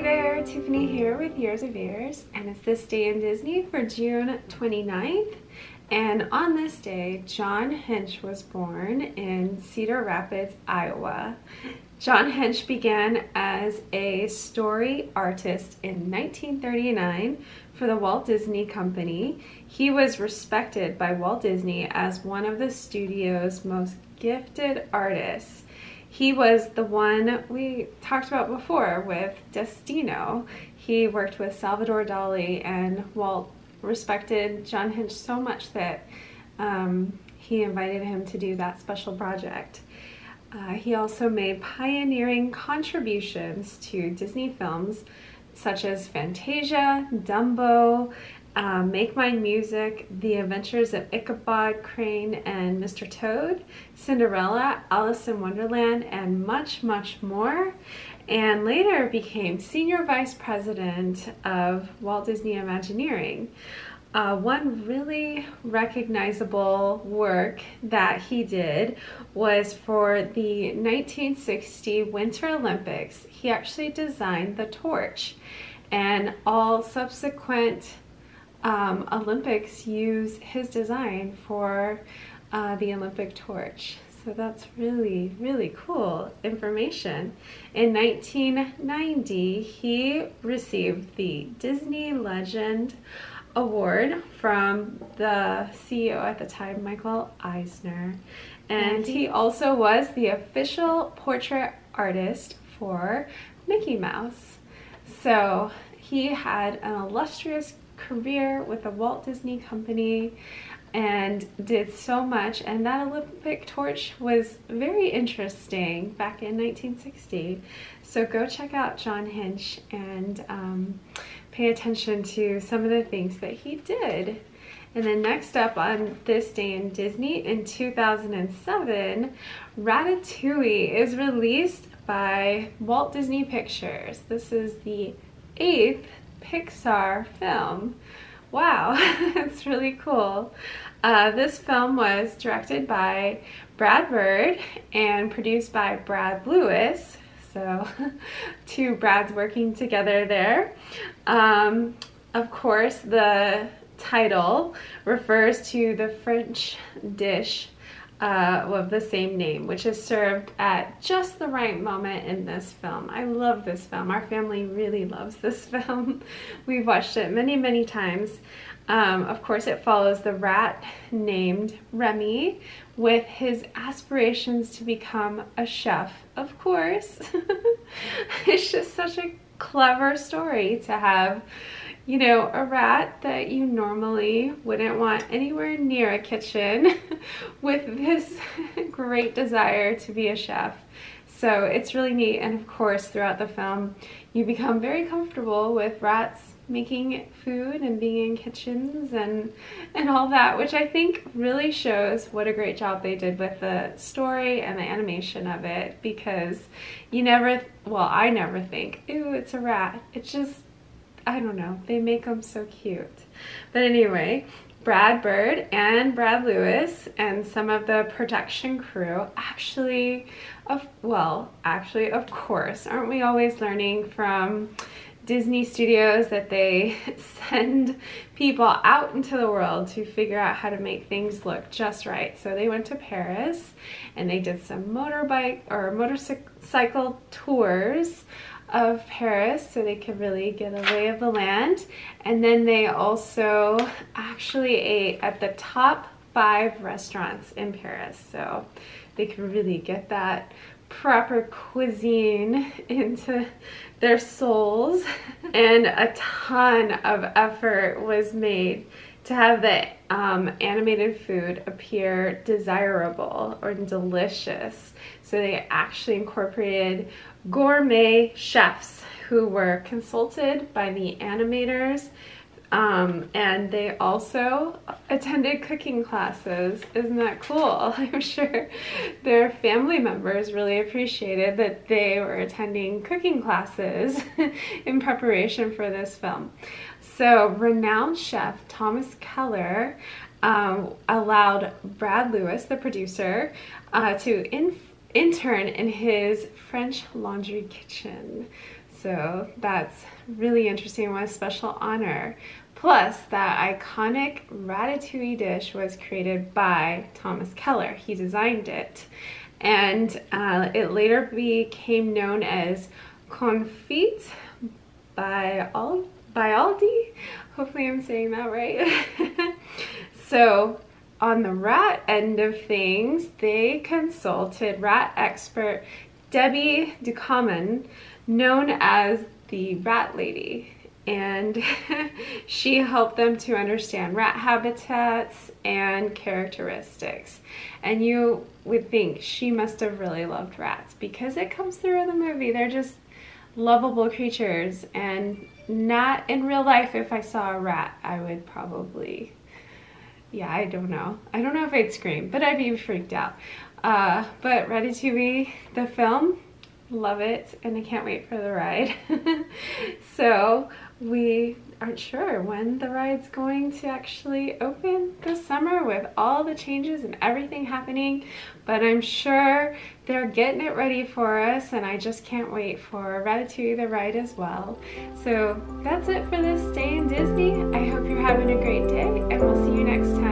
Hey there, Tiffany here with Years of Years, and it's this day in Disney for June 29th. And on this day, John Hench was born in Cedar Rapids, Iowa. John Hench began as a story artist in 1939 for the Walt Disney Company. He was respected by Walt Disney as one of the studio's most gifted artists. He was the one we talked about before with Destino. He worked with Salvador Dalí, and Walt respected John Hench so much that he invited him to do that special project. He also made pioneering contributions to Disney films such as Fantasia, Dumbo, Make Mine Music, The Adventures of Ichabod Crane and Mr. Toad, Cinderella, Alice in Wonderland, and much, much more. And later became Senior Vice President of Walt Disney Imagineering. One really recognizable work that he did was for the 1960 Winter Olympics. He actually designed the torch, and all subsequent Olympics use his design for the Olympic torch. So that's really, really cool information. In 1990, he received the Disney Legend Award from the CEO at the time, Michael Eisner. And he also was the official portrait artist for Mickey Mouse. So he had an illustrious career with the Walt Disney Company and did so much, and that Olympic torch was very interesting back in 1960. So go check out John Hench and pay attention to some of the things that he did. And then next up on this day in Disney, in 2007, Ratatouille is released by Walt Disney Pictures. This is the 8th PIXAR film. Wow, it's really cool. This film was directed by Brad Bird and produced by Brad Lewis. So two Brads working together there. Of course, the title refers to the French dish of the same name, which is served at just the right moment in this film. I love this film. Our family really loves this film. We've watched it many, many times. Of course, it follows the rat named Remy with his aspirations to become a chef, of course. It's just such a clever story to have, you know, a rat that you normally wouldn't want anywhere near a kitchen with this great desire to be a chef. So it's really neat. And of course, throughout the film, you become very comfortable with rats making food and being in kitchens and all that, which I think really shows what a great job they did with the story and the animation of it, because you never, well, I never think, ooh, it's a rat. It's just, I don't know, they make them so cute. But anyway, Brad Bird and Brad Lewis and some of the production crew actually, of course, aren't we always learning from Disney Studios that they send people out into the world to figure out how to make things look just right? So they went to Paris and they did some motorcycle tours of Paris so they could really get a lay of the land. And then they also actually ate at the top 5 restaurants in Paris, so they could really get that proper cuisine into their souls. And a ton of effort was made to have the animated food appear desirable or delicious. So they actually incorporated gourmet chefs who were consulted by the animators, and they also attended cooking classes. Isn't that cool? I'm sure their family members really appreciated that they were attending cooking classes in preparation for this film. So renowned chef Thomas Keller allowed Brad Lewis, the producer, to intern in his French laundry kitchen. So that's really interesting. What a special honor. Plus, that iconic Ratatouille dish was created by Thomas Keller. He designed it. And it later became known as confit by Aldi. Hopefully I'm saying that right. So on the rat end of things, they consulted rat expert Debbie Ducommun, known as the Rat Lady. And she helped them to understand rat habitats and characteristics. And you would think she must have really loved rats, because it comes through in the movie. They're just lovable creatures, and not in real life. If I saw a rat, I would probably, yeah, I don't know if I'd scream, but I'd be freaked out. But Ratatouille, the film, love it, and I can't wait for the ride. So we aren't sure when the ride's going to actually open this summer with all the changes and everything happening, but I'm sure they're getting it ready for us, and I just can't wait for Ratatouille the ride as well. So that's it for this day in Disney. I hope you're having a great day, and we'll see you next time.